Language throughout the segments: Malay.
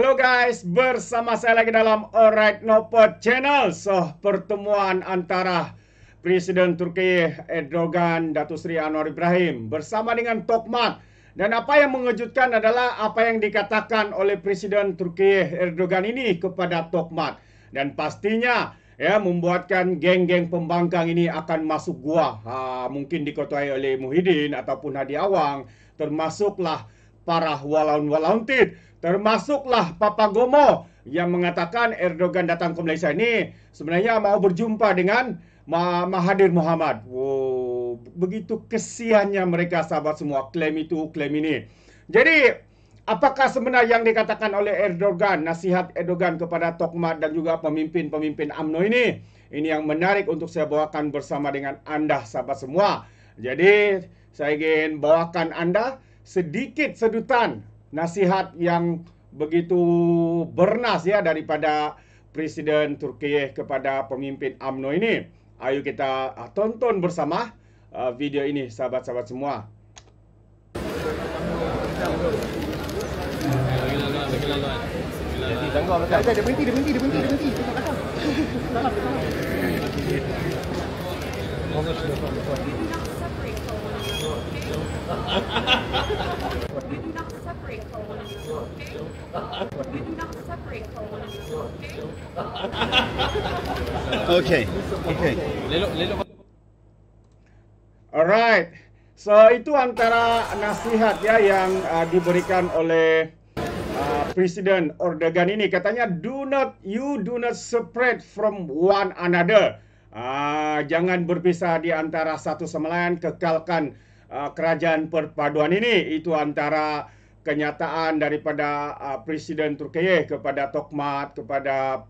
Hello guys, bersama saya lagi dalam Alright Nopod Channel. Pertemuan antara Presiden Turki Erdogan, Datuk Seri Anwar Ibrahim bersama dengan Tokmat. Dan apa yang mengejutkan adalah apa yang dikatakan oleh Presiden Turki Erdogan ini kepada Tokmat. Dan pastinya membuatkan geng-geng pembangkang ini akan masuk gua. Mungkin diketuai oleh Muhyiddin ataupun Hadi Awang, termasuklah para walaun-walaun tid, termasuklah Papa Gomo yang mengatakan Erdogan datang ke Malaysia ini sebenarnya mau berjumpa dengan Mahathir Mohamad. Begitu kesiannya mereka, sahabat semua, klaim itu, klaim ini. Jadi, apakah sebenarnya yang dikatakan oleh Erdogan, nasihat Erdogan kepada Tokmat dan juga pemimpin-pemimpin UMNO ini? Ini yang menarik untuk saya bawakan bersama dengan Anda, sahabat semua. Jadi, saya ingin bawakan Anda sedikit sedutan nasihat yang begitu bernas daripada Presiden Turki kepada pemimpin UMNO ini. Ayo kita tonton bersama video ini, sahabat-sahabat semua. Okay. Alright. So itu antara nasihat yang diberikan oleh Presiden Erdogan ini. Katanya you do not separate from one another. Jangan berpisah di antara satu sama lain, kekalkan kerajaan perpaduan ini. Itu antara kenyataan daripada Presiden Turki kepada Tokmat, kepada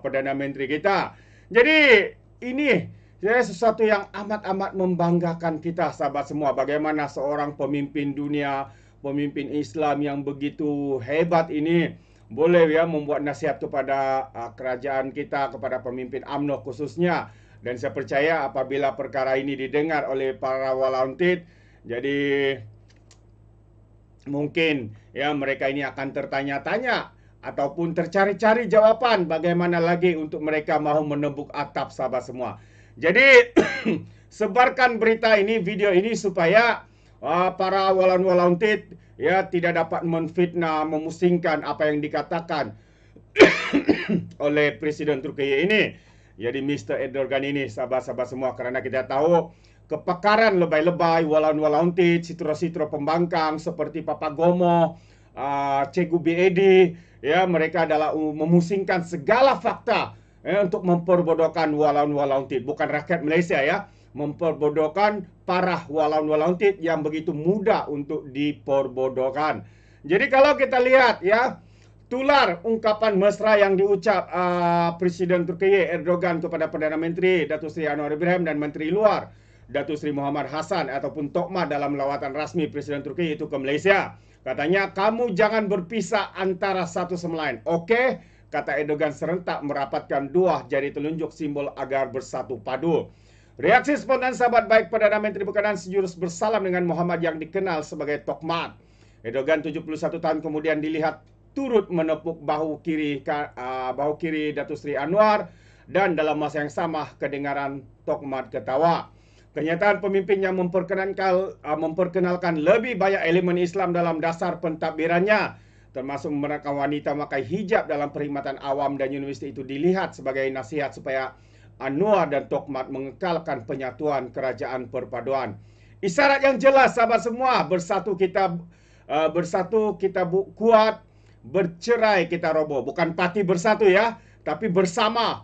Perdana Menteri kita. Jadi ini sesuatu yang amat-amat membanggakan kita, sahabat semua. Bagaimana seorang pemimpin dunia, pemimpin Islam yang begitu hebat ini boleh membuat nasihat kepada kerajaan kita, kepada pemimpin UMNO khususnya. Dan saya percaya apabila perkara ini didengar oleh para walaun tid, jadi mungkin mereka ini akan tertanya-tanya ataupun tercari-cari jawapan bagaimana lagi untuk mereka mahu menembuk atap, sahabat semua. Jadi sebarkan berita ini, video ini, supaya para walaun-walaun tid tidak dapat menfitnah, memusingkan apa yang dikatakan oleh Presiden Turki ini. Jadi Mr. Erdogan ini, sahabat-sahabat semua, kerana kita tahu kepakaran lebay-lebay walaun-walaun tid, sitro-sitro pembangkang seperti Papa Gomo, Cikgu BAD, mereka adalah memusingkan segala fakta untuk memperbodohkan walaun-walaun tid, bukan rakyat Malaysia memperbodohkan para walaun-walaun tid yang begitu mudah untuk diperbodohkan. Jadi kalau kita lihat tular ungkapan mesra yang diucap Presiden Turki Erdogan kepada Perdana Menteri Datuk Seri Anwar Ibrahim dan Menteri Luar Datuk Seri Muhammad Hassan ataupun Tokmat dalam lawatan rasmi Presiden Turki itu ke Malaysia. Katanya, kamu jangan berpisah antara satu sama lain. Oke? Kata Erdogan serentak merapatkan dua jari telunjuk simbol agar bersatu padu. Reaksi spontan sahabat baik Perdana Menteri berkenan sejurus bersalam dengan Muhammad yang dikenal sebagai Tokmat. Erdogan 71 tahun kemudian dilihat turut menepuk bahu kiri Datuk Seri Anwar, dan dalam masa yang sama kedengaran Tokmat ketawa. Kenyataan pemimpin yang memperkenalkan lebih banyak elemen Islam dalam dasar pentadbirannya, termasuk menerangkan wanita memakai hijab dalam perkhidmatan awam dan universiti, itu dilihat sebagai nasihat supaya Anwar dan Tokmat mengekalkan penyatuan kerajaan perpaduan. Isyarat yang jelas, sahabat semua, bersatu kita kuat, bercerai kita roboh. Bukan parti bersatu tapi bersama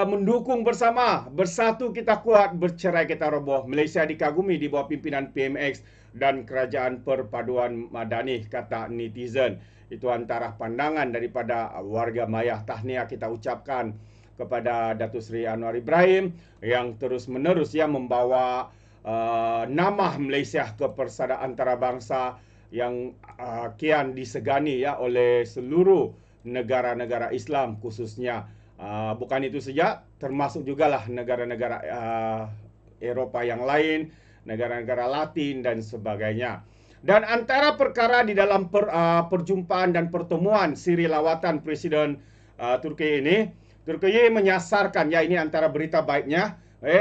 mendukung bersama, bersatu kita kuat, bercerai kita roboh. Malaysia dikagumi di bawah pimpinan PMX dan kerajaan perpaduan madani, kata netizen. Itu antara pandangan daripada warga maya. Tahniah kita ucapkan kepada Datuk Seri Anwar Ibrahim yang terus-menerus membawa nama Malaysia ke persada antarabangsa yang kian disegani oleh seluruh negara-negara Islam khususnya. Bukan itu saja, termasuk jugalah negara-negara Eropah yang lain, negara-negara Latin dan sebagainya. Dan antara perkara di dalam perjumpaan dan pertemuan siri lawatan Presiden Turki ini, Turki menyasarkan, ya ini antara berita baiknya,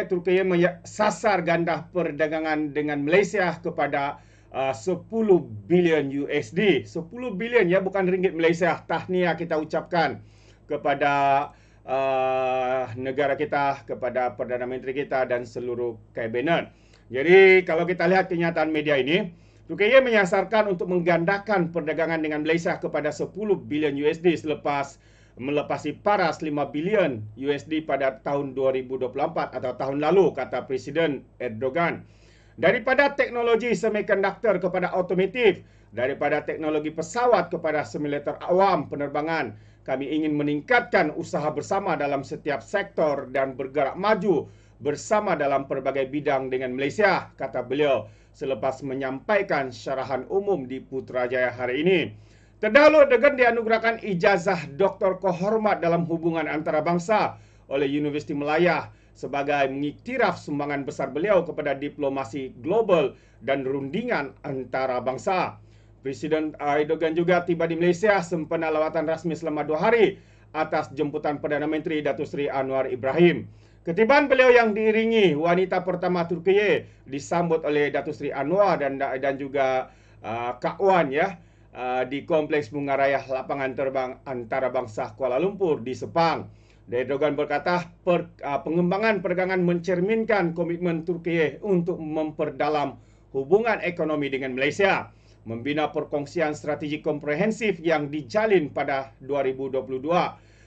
Turki menyasar ganda perdagangan dengan Malaysia kepada 10 bilion USD. 10 bilion ya, bukan ringgit Malaysia. Tahniah kita ucapkan kepada negara kita, kepada Perdana Menteri kita dan seluruh kabinet. Jadi kalau kita lihat kenyataan media ini, Turki menyasarkan untuk menggandakan perdagangan dengan Malaysia kepada 10 bilion USD selepas melepasi paras 5 bilion USD pada tahun 2024 atau tahun lalu, kata Presiden Erdogan. Daripada teknologi semiconductor kepada otomotif, daripada teknologi pesawat kepada simulator awam penerbangan, kami ingin meningkatkan usaha bersama dalam setiap sektor dan bergerak maju bersama dalam pelbagai bidang dengan Malaysia, kata beliau selepas menyampaikan syarahan umum di Putrajaya hari ini. Terdahulu Erdogan dianugerahkan ijazah doktor kehormat dalam hubungan antarabangsa oleh Universiti Malaya sebagai mengiktiraf sumbangan besar beliau kepada diplomasi global dan rundingan antarabangsa. Presiden Erdogan juga tiba di Malaysia sempena lawatan rasmi selama 2 hari atas jemputan Perdana Menteri Datuk Seri Anwar Ibrahim. Ketibaan beliau yang diiringi wanita pertama Turki disambut oleh Datuk Seri Anwar dan juga Kak Wan ya di Kompleks Bunga Raya Lapangan Terbang Antarabangsa Kuala Lumpur di Sepang. Erdogan berkata pengembangan perdagangan mencerminkan komitmen Turki untuk memperdalam hubungan ekonomi dengan Malaysia, membina perkongsian strategi komprehensif yang dijalin pada 2022.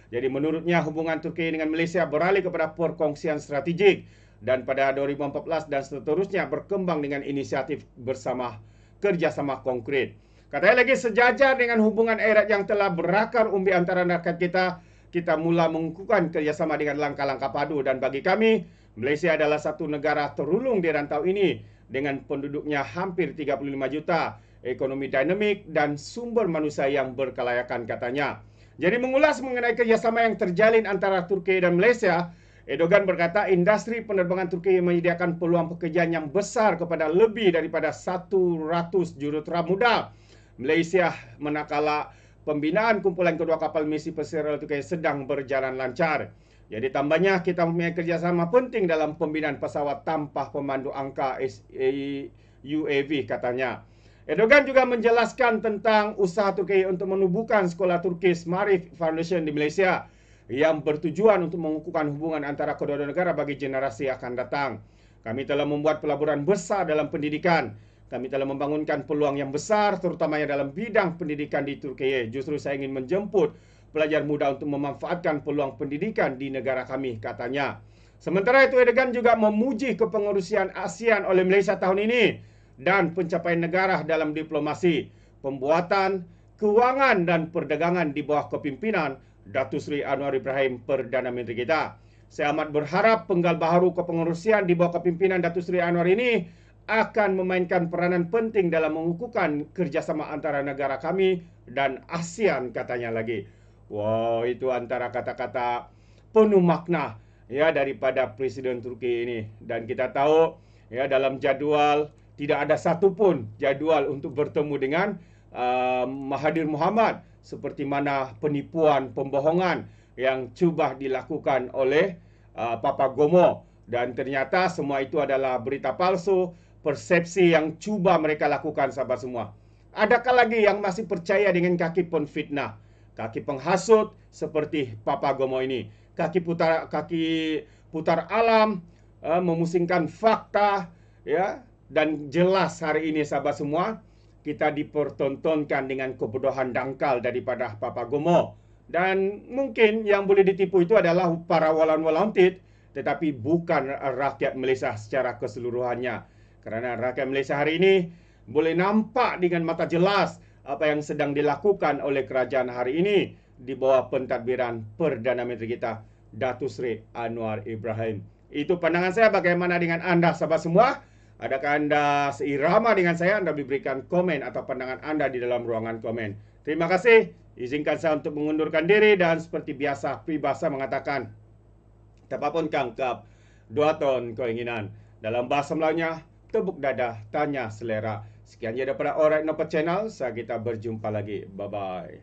Jadi menurutnya hubungan Turki dengan Malaysia beralih kepada perkongsian strategik dan pada 2014 dan seterusnya berkembang dengan inisiatif bersama kerjasama konkret. Katanya lagi sejajar dengan hubungan erat yang telah berakar umbi antara rakyat kita mula mengukuhkan kerjasama dengan langkah-langkah padu dan bagi kami, Malaysia adalah satu negara terulung di rantau ini dengan penduduknya hampir 35 juta, ekonomi dinamik dan sumber manusia yang berkelayakan katanya. Jadi mengulas mengenai kerjasama yang terjalin antara Turki dan Malaysia, Erdogan berkata industri penerbangan Turki menyediakan peluang pekerjaan yang besar kepada lebih daripada 100 jurutera muda Malaysia manakala pembinaan kumpulan kedua kapal misi pesisir Turki sedang berjalan lancar. Jadi tambahnya kita mempunyai kerjasama penting dalam pembinaan pesawat tanpa pemandu angka UAV katanya. Erdogan juga menjelaskan tentang usaha Turki untuk menubuhkan sekolah Turkish Marif Foundation di Malaysia yang bertujuan untuk mengukuhkan hubungan antara kedua-dua negara bagi generasi akan datang. Kami telah membuat pelaburan besar dalam pendidikan. Kami telah membangunkan peluang yang besar terutamanya dalam bidang pendidikan di Turki. Justru saya ingin menjemput pelajar muda untuk memanfaatkan peluang pendidikan di negara kami, katanya. Sementara itu Erdogan juga memuji kepengurusian ASEAN oleh Malaysia tahun ini dan pencapaian negara dalam diplomasi, pembuatan, keuangan dan perdagangan di bawah kepimpinan Datuk Seri Anwar Ibrahim, Perdana Menteri kita. Saya amat berharap penggal baharu kepengurusian di bawah kepimpinan Datuk Seri Anwar ini akan memainkan peranan penting dalam mengukuhkan kerjasama antara negara kami dan ASEAN, katanya lagi. Wow, itu antara kata-kata penuh makna ya daripada Presiden Turki ini. Dan kita tahu ya dalam jadual tidak ada satupun jadual untuk bertemu dengan Mahathir Mohamad seperti mana penipuan, pembohongan yang cuba dilakukan oleh Papa Gomo. Dan ternyata semua itu adalah berita palsu, persepsi yang cuba mereka lakukan sahabat semua. Adakah lagi yang masih percaya dengan kaki penfitnah, kaki penghasut seperti Papa Gomo ini? Kaki putar alam, memusingkan fakta ya. Dan jelas hari ini sahabat semua, kita dipertontonkan dengan kebodohan dangkal daripada Papa Gomo. Dan mungkin yang boleh ditipu itu adalah para walan-walantit, tetapi bukan rakyat Malaysia secara keseluruhannya. Karena rakyat Malaysia hari ini boleh nampak dengan mata jelas apa yang sedang dilakukan oleh kerajaan hari ini di bawah pentadbiran Perdana Menteri kita, Datuk Seri Anwar Ibrahim. Itu pandangan saya. Bagaimana dengan anda sahabat semua? Adakah anda seirama dengan saya? Anda berikan komen atau pandangan anda di dalam ruangan komen. Terima kasih. Izinkan saya untuk mengundurkan diri dan seperti biasa peribahasa mengatakan, tapapun kangkap, 2 ton keinginan. Dalam bahasa Melayunya, tepuk dada, tanya selera. Sekian je daripada Alright Noper Channel. Saya kita berjumpa lagi. Bye-bye.